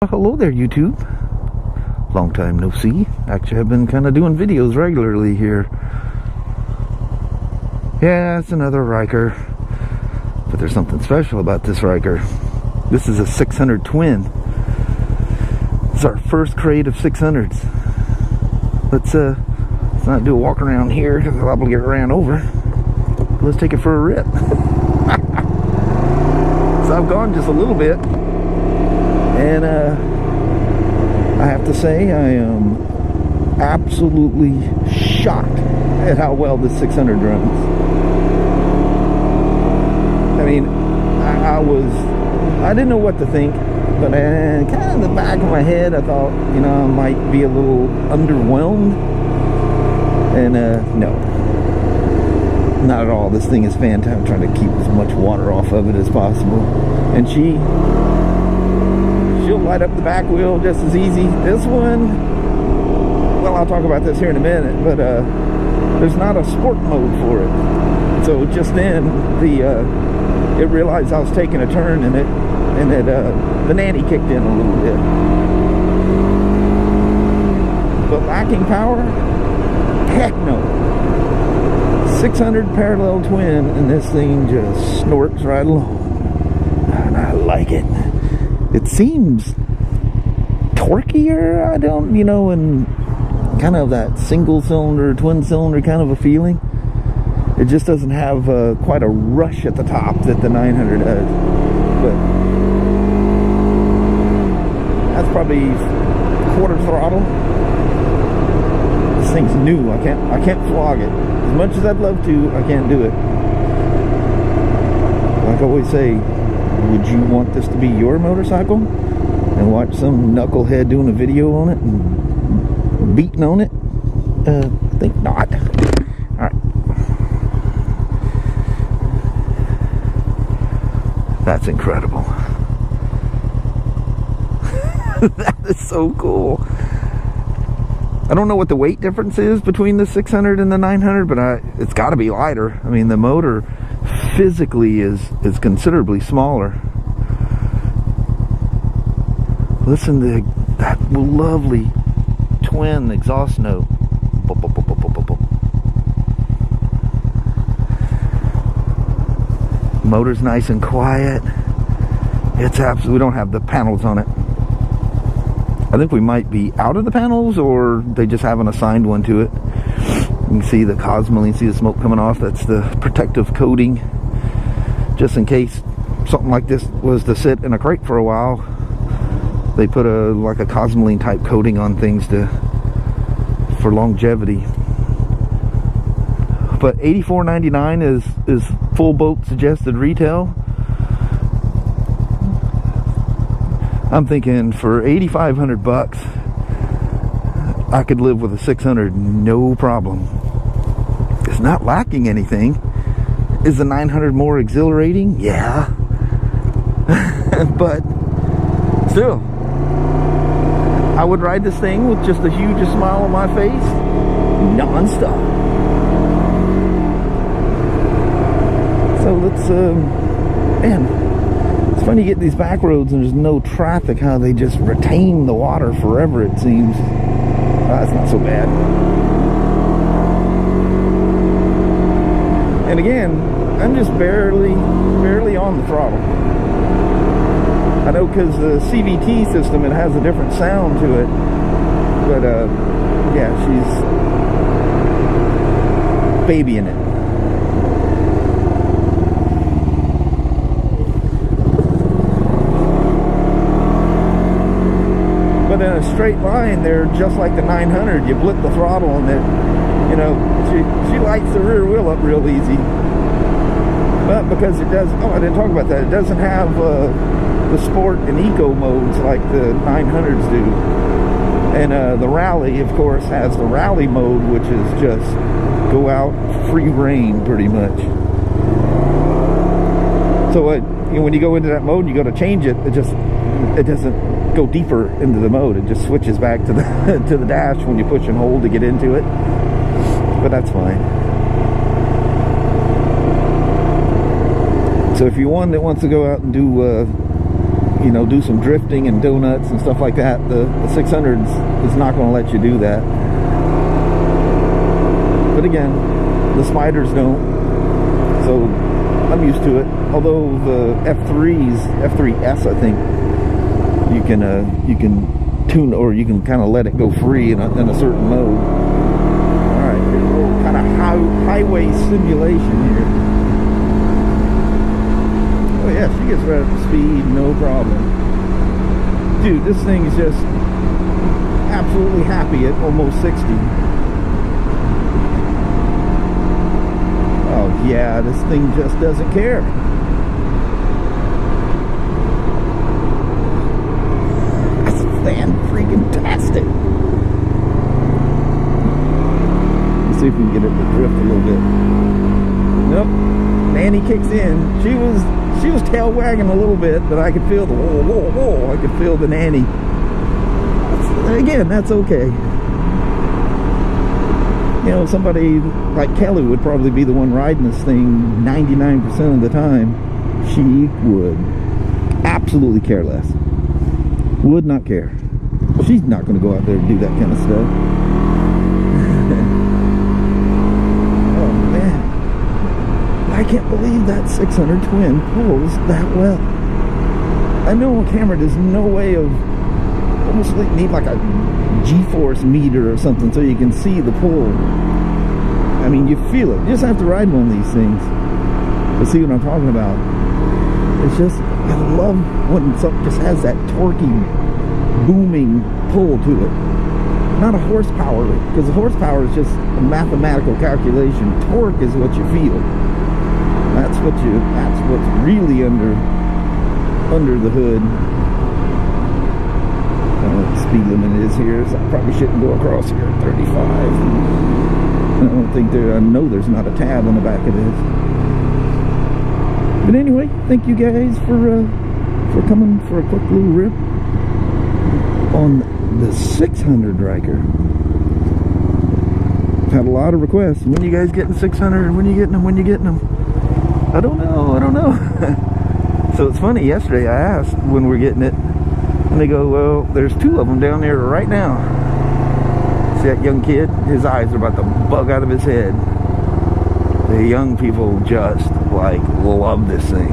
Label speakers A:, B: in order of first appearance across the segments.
A: Hello there, YouTube. Long time no see. Actually, I've been kind of doing videos regularly here. Yeah, it's another Ryker, but there's something special about this Ryker. This is a 600 twin. It's our first crate of 600s. Let's not do a walk around here because I'll probably get ran over. Let's take it for a rip. So I've gone just a little bit. And I have to say I am absolutely shocked at how well this 600 runs. I mean, I didn't know what to think, but kind of in the back of my head I thought, you know, I might be a little underwhelmed. And no, not at all. This thing is fantastic. I'm trying to keep as much water off of it as possible. And she'll light up the back wheel just as easy. This one, well, I'll talk about this here in a minute, but there's not a sport mode for it. So just then it realized I was taking a turn, and the nanny kicked in a little bit. But lacking power? Heck no. 600 parallel twin, and this thing just snorts right along. And I like it. It seems torquier, and kind of that single cylinder, twin cylinder kind of a feeling. It just doesn't have quite a rush at the top that the 900 does. But that's probably quarter throttle. This thing's new. I can't flog it. As much as I'd love to, I can't do it. Like I always say, would you want this to be your motorcycle and watch some knucklehead doing a video on it and beating on it? I think not. Alright. That's incredible. That is so cool. I don't know what the weight difference is between the 600 and the 900, but it's got to be lighter. I mean, the motor physically is considerably smaller. Listen to that lovely twin exhaust note. Motor's nice and quiet. It's absolutely, we don't have the panels on it. I think we might be out of the panels, or they just haven't assigned one to it. You can see the cosmoline, see the smoke coming off. That's the protective coating, just in case something like this was to sit in a crate for a while. They put like a cosmoline type coating on things for longevity. But $84.99 is full boat suggested retail. I'm thinking for $8,500 I could live with a 600 no problem. It's not lacking anything. Is the 900 more exhilarating? Yeah. But still, I would ride this thing with just the hugest smile on my face, non-stop. So let's, man, it's funny you get these back roads and there's no traffic, how they just retain the water forever, it seems. That's not so bad. And again, I'm just barely on the throttle. I know because the CVT system, it has a different sound to it. But, yeah, she's babying it. But in a straight line, they're just like the 900. You blip the throttle and it, she lights the rear wheel up real easy. But because it does, I didn't talk about that. It doesn't have the sport and eco modes like the 900s do. And the rally, of course, has the rally mode, which is just go out free reign pretty much. So when you go into that mode, you go to change it. It doesn't go deeper into the mode. It just switches back to the to the dash when you push and hold to get into it. But that's fine. So if you're one that wants to go out and do you know, do some drifting and donuts and stuff like that. The 600 is not going to let you do that. But again, the Spyders don't, so I'm used to it. Although the F3S, I think you can tune, or you can kind of let it go free in a certain mode. All right, here's a little kind of highway simulation here. Oh yeah, she gets right up to speed, no problem. Dude, this thing is just absolutely happy at almost 60. Oh yeah, this thing just doesn't care. That's fan-freaking-tastic. Let's see if we can get it to drift a little bit. Nope. Nanny kicks in. She was tail wagging a little bit, but I could feel the whoa, whoa, whoa. I could feel the nanny. Again, that's okay. You know, somebody like Kelly would probably be the one riding this thing 99% of the time. She would absolutely care less. Would not care. She's not going to go out there and do that kind of stuff. Oh man, I can't believe that 600 twin pulls that well. I know on camera there's no way of, almost like need like a G-force meter or something so you can see the pull. I mean, you feel it. You just have to ride one of these things to see what I'm talking about. It's just, I love when something just has that torquey, booming pull to it. Not a horsepower, because the horsepower is just a mathematical calculation. Torque is what you feel. That's what's really under the hood. I don't know what the speed limit is here, so I probably shouldn't go across here at 35. I don't think I know there's not a tab on the back of this. But anyway, thank you guys for coming for a quick little rip on the 600 Ryker. I've had a lot of requests. When you guys getting 600? When you getting them? When you getting them? I don't know. So it's funny, yesterday I asked when we're getting it, and they go, well, there's 2 of them down there right now. See that young kid? His eyes are about to bug out of his head. The young people just like love this thing.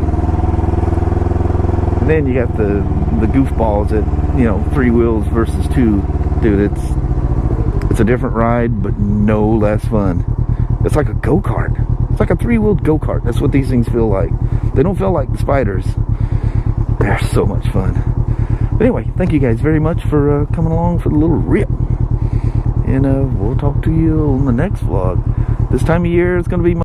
A: And then you got the goofballs that, you know, 3 wheels versus 2. Dude, it's a different ride, but no less fun. It's like a go-kart. It's like a 3-wheeled go-kart. That's what these things feel like. They don't feel like the Spyders. They're so much fun. But anyway, thank you guys very much for coming along for the little rip. And we'll talk to you on the next vlog. This time of year, it's going to be